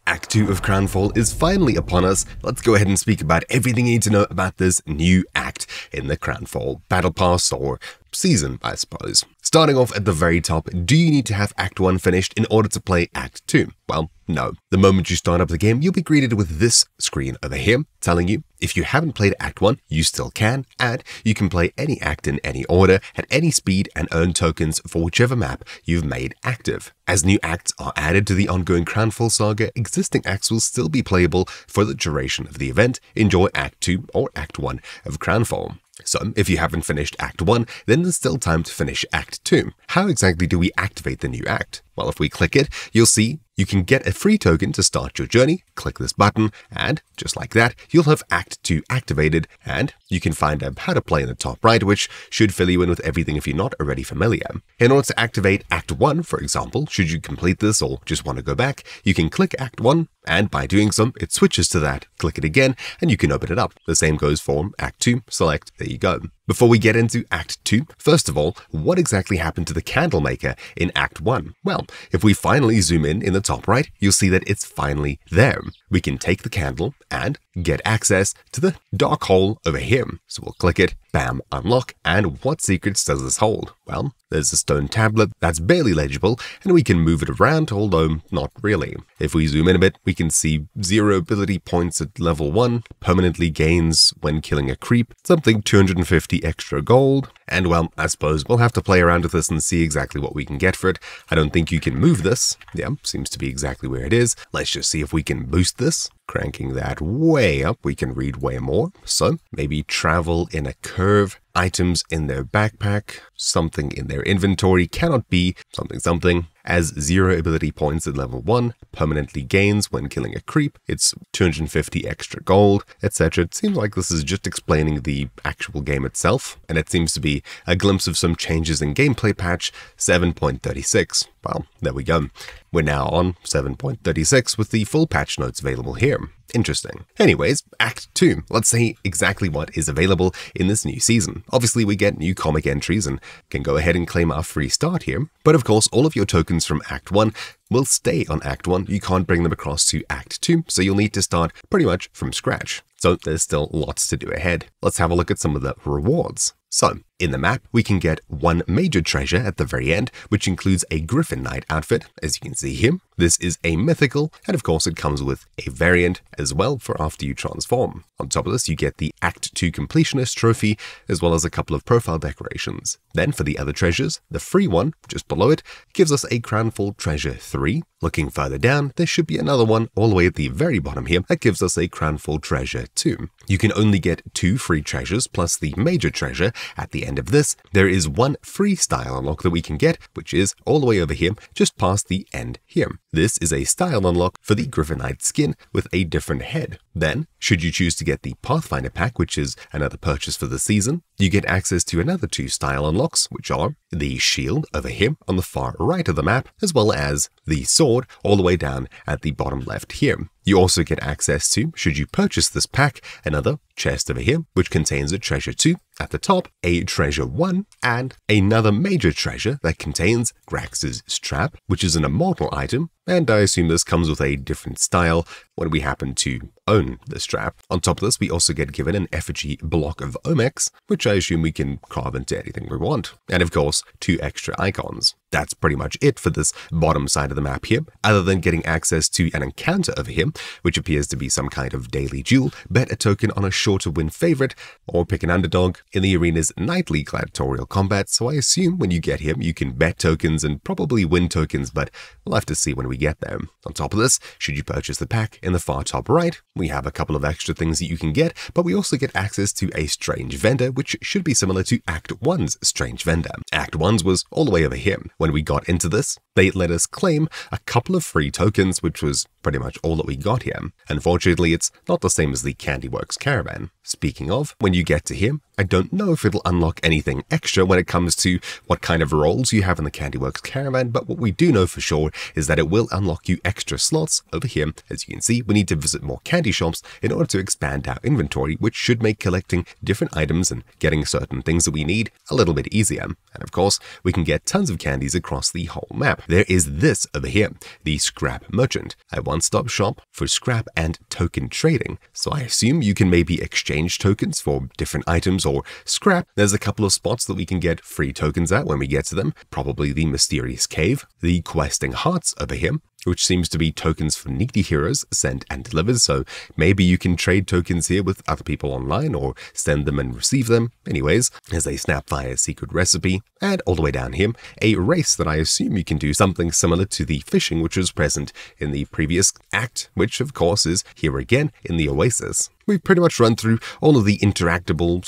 Act 2 of Crownfall is finally upon us. Let's go ahead and speak about everything you need to know about this new act in the Crownfall Battle Pass or season, I suppose. Starting off at the very top, do you need to have Act 1 finished in order to play Act 2? Well, no. The moment you start up the game, you'll be greeted with this screen over here telling you if you haven't played Act 1, you still can, and you can play any act in any order at any speed and earn tokens for whichever map you've made active. As new acts are added to the ongoing Crownfall saga, existing acts will still be playable for the duration of the event. Enjoy Act 2 or Act 1 of Crownfall. So, if you haven't finished Act 1, then there's still time to finish Act 2. How exactly do we activate the new act? Well, if we click it, you'll see you can get a free token to start your journey. Click this button, and just like that, you'll have Act 2 activated, and you can find out how to play in the top right, which should fill you in with everything if you're not already familiar. In order to activate Act 1, for example, should you complete this or just want to go back, you can click Act 1, and by doing so, it switches to that. Click it again, and you can open it up. The same goes for Act 2. Select, there you go. Before we get into Act 2, first of all, what exactly happened to the Candlemaker in Act 1? Well, if we finally zoom in the top right, you'll see that it's finally there. We can take the candle and get access to the dark hole over here. So we'll click it, bam, unlock, and what secrets does this hold? Well, there's a stone tablet that's barely legible, and we can move it around, although not really. If we zoom in a bit, we can see 0 ability points at level 1, permanently gains when killing a creep, something 250 extra gold, and well, I suppose we'll have to play around with this and see exactly what we can get for it. I don't think you can move this. Yeah, seems to be exactly where it is. Let's just see if we can boost this. Cranking that way up, we can read way more. So maybe travel in a curve, items in their backpack, something in their inventory cannot be something, as 0 ability points at level 1, permanently gains when killing a creep, it's 250 extra gold, etc. It seems like this is just explaining the actual game itself, and it seems to be a glimpse of some changes in gameplay patch 7.36. Well, there we go. We're now on 7.36 with the full patch notes available here. Interesting. Anyways, Act 2. Let's see exactly what is available in this new season. Obviously, we get new comic entries and can go ahead and claim our free start here. But of course, all of your tokens from Act 1 will stay on Act 1. You can't bring them across to Act 2, so you'll need to start pretty much from scratch. So there's still lots to do ahead. Let's have a look at some of the rewards. So, in the map, we can get one major treasure at the very end, which includes a Griffin Knight outfit, as you can see here. This is a mythical, and of course it comes with a variant as well for after you transform. On top of this, you get the Act 2 Completionist trophy, as well as a couple of profile decorations. Then for the other treasures, the free one, just below it, gives us a Crownfall Treasure 3. Looking further down, there should be another one all the way at the very bottom here that gives us a Crownfall Treasure 2. You can only get 2 free treasures plus the major treasure. At the end of this, there is one free style unlock that we can get, which is all the way over here, just past the end here. This is a style unlock for the Griffin Knight skin with a different head. Then, should you choose to get the Pathfinder pack, which is another purchase for the season, you get access to another 2 style unlocks, which are the shield over here on the far right of the map, as well as the sword all the way down at the bottom left here. You also get access to, should you purchase this pack, another chest over here, which contains a treasure 2 at the top, a treasure 1, and another major treasure that contains Grax's strap, which is an immortal item, and I assume this comes with a different style when we happen to own the strap. On top of this, we also get given an effigy block of Omex, which I assume we can carve into anything we want, and of course, 2 extra icons. That's pretty much it for this bottom side of the map here, other than getting access to an encounter over here, which appears to be some kind of daily duel, bet a token on a shorter win favorite, or pick an underdog in the arena's nightly gladiatorial combat, so I assume when you get here, you can bet tokens and probably win tokens, but we'll have to see when we get there. On top of this, should you purchase the pack in the far top right, we have a couple of extra things that you can get, but we also get access to a strange vendor, which should be similar to Act 1's strange vendor. Act 1's was all the way over here. When we got into this, they let us claim a couple of free tokens, which was pretty much all that we got here. Unfortunately, it's not the same as the Candyworks Caravan. speaking of, when you get to here, I don't know if it'll unlock anything extra when it comes to what kind of roles you have in the Candyworks Caravan, but what we do know for sure is that it will unlock you extra slots over here. As you can see, we need to visit more candy shops in order to expand our inventory, which should make collecting different items and getting certain things that we need a little bit easier. And of course, we can get tons of candies across the whole map. There is this over here, the Scrap Merchant, a one-stop shop for scrap and token trading. So I assume you can maybe exchange tokens for different items or scrap. There's a couple of spots that we can get free tokens at when we get to them, probably the Mysterious Cave, the Questing Hearts over here, which seems to be tokens for needy heroes sent and delivered, so maybe you can trade tokens here with other people online or send them and receive them. Anyways, there's a Snapfire secret recipe, and all the way down here, a race that I assume you can do something similar to the fishing which was present in the previous act, which of course is here again in the Oasis. We've pretty much run through all of the interactable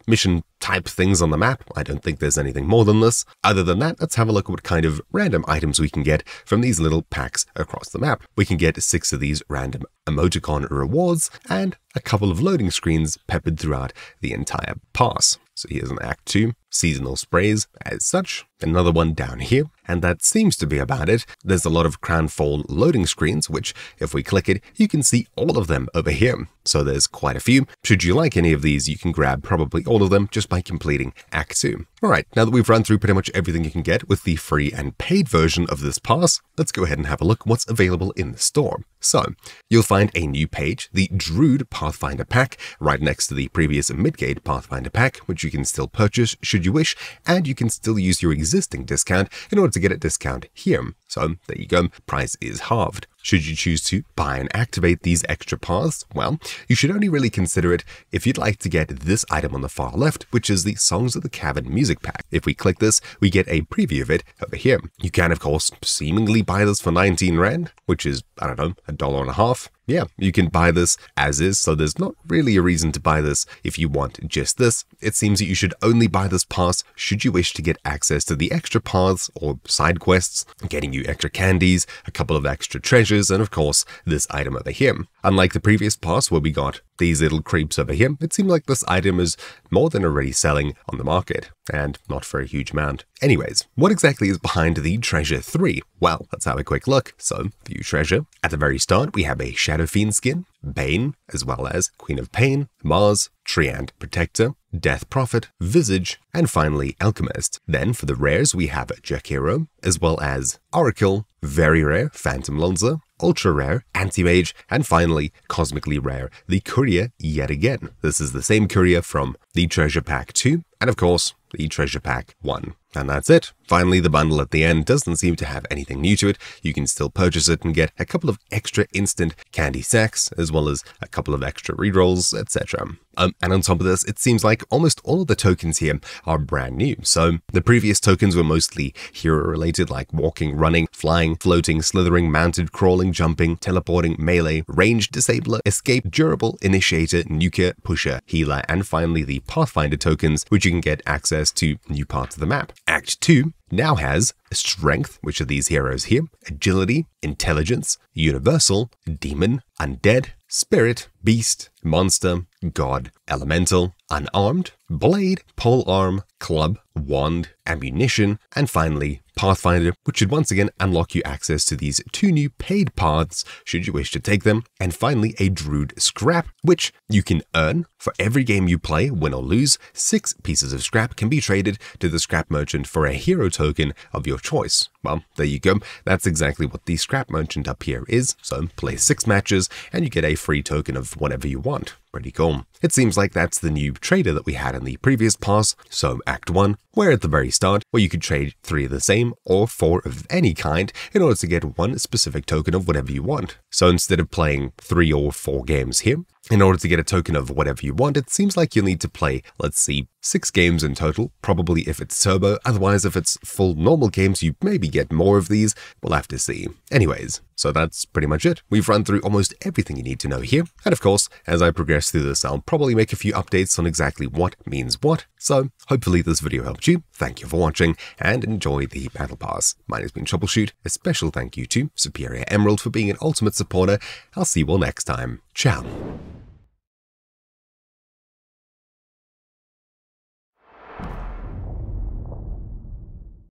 / mission type things on the map. I don't think there's anything more than this. Other than that, let's have a look at what kind of random items we can get from these little packs across the map. We can get 6 of these random emoticon rewards and a couple of loading screens peppered throughout the entire pass. So here's an Act 2, seasonal sprays as such, another one down here, and that seems to be about it. There's a lot of Crownfall loading screens, which if we click it, you can see all of them over here. So there's quite a few. Should you like any of these, you can grab probably all of them just by completing Act 2. Alright, now that we've run through pretty much everything you can get with the free and paid version of this pass, let's go ahead and have a look what's available in the store. So, you'll find a new page, the Druud Pathfinder pack, right next to the previous Midgate Pathfinder pack, which you can still purchase should you wish, and you can still use your existing discount in order to get a discount here. So, there you go, price is halved. Should you choose to buy and activate these extra paths, well, you should only really consider it if you'd like to get this item on the far left, which is the Songs of the Cavern music pack. If we click this, we get a preview of it over here. You can, of course, seemingly buy this for 19 Rand, which is, I don't know, $1.50. Yeah, you can buy this as is, so there's not really a reason to buy this if you want just this. It seems that you should only buy this pass should you wish to get access to the extra paths or side quests, getting you extra candies, a couple of extra treasures, and of course, this item over here. Unlike the previous pass where we got these little creeps over here, it seems like this item is more than already selling on the market, and not for a huge amount. Anyways, what exactly is behind the Treasure 3? Well, let's have a quick look. So, view treasure. At the very start, we have a Shadow Fiend skin, Bane, as well as Queen of Pain, Mars, Treant Protector, Death Prophet, Visage, and finally Alchemist. Then for the rares, we have Jakiro, as well as Oracle, very rare Phantom Lancer, ultra rare Anti-Mage, and finally cosmically rare the Courier yet again. This is the same Courier from the Treasure Pack 2, and of course the Treasure Pack 1. And that's it. Finally, the bundle at the end doesn't seem to have anything new to it. You can still purchase it and get a couple of extra instant candy sacks, as well as a couple of extra rerolls, etc. And on top of this, it seems like almost all of the tokens here are brand new. So the previous tokens were mostly hero-related, like walking, running, flying, floating, slithering, mounted, crawling, jumping, teleporting, melee, range, disabler, escape, durable, initiator, nuker, pusher, healer, and finally the Pathfinder tokens, which you can get access to new parts of the map. Act 2 now has Strength, which are these heroes here, Agility, Intelligence, Universal, Demon, Undead, Spirit, Beast, Monster, God, Elemental, Unarmed, Blade, Polearm, Club, Wand, Ammunition, and finally Pathfinder, which should once again unlock you access to these 2 new paid paths should you wish to take them, and finally a Druud Scrap, which you can earn for every game you play, win or lose. 6 pieces of scrap can be traded to the Scrap Merchant for a hero token of your choice. Well, there you go. That's exactly what the Scrap Merchant up here is. So play 6 matches and you get a free token of whatever you want. Pretty cool. It seems like that's the new trader that we had in the previous pass. So Act 1, where at the very start, where you could trade 3 of the same or 4 of any kind in order to get 1 specific token of whatever you want. So instead of playing 3 or 4 games here, in order to get a token of whatever you want, it seems like you'll need to play, let's see, 6 games in total, probably if it's turbo. Otherwise, if it's full normal games, you maybe get more of these. We'll have to see. Anyways, so that's pretty much it. We've run through almost everything you need to know here. And of course, as I progress through this, I'll probably make a few updates on exactly what means what. So hopefully this video helped you. Thank you for watching and enjoy the Battle Pass. Mine has been Troubleshoot. A special thank you to Superior Emerald for being an ultimate supporter. I'll see you all next time. Ciao.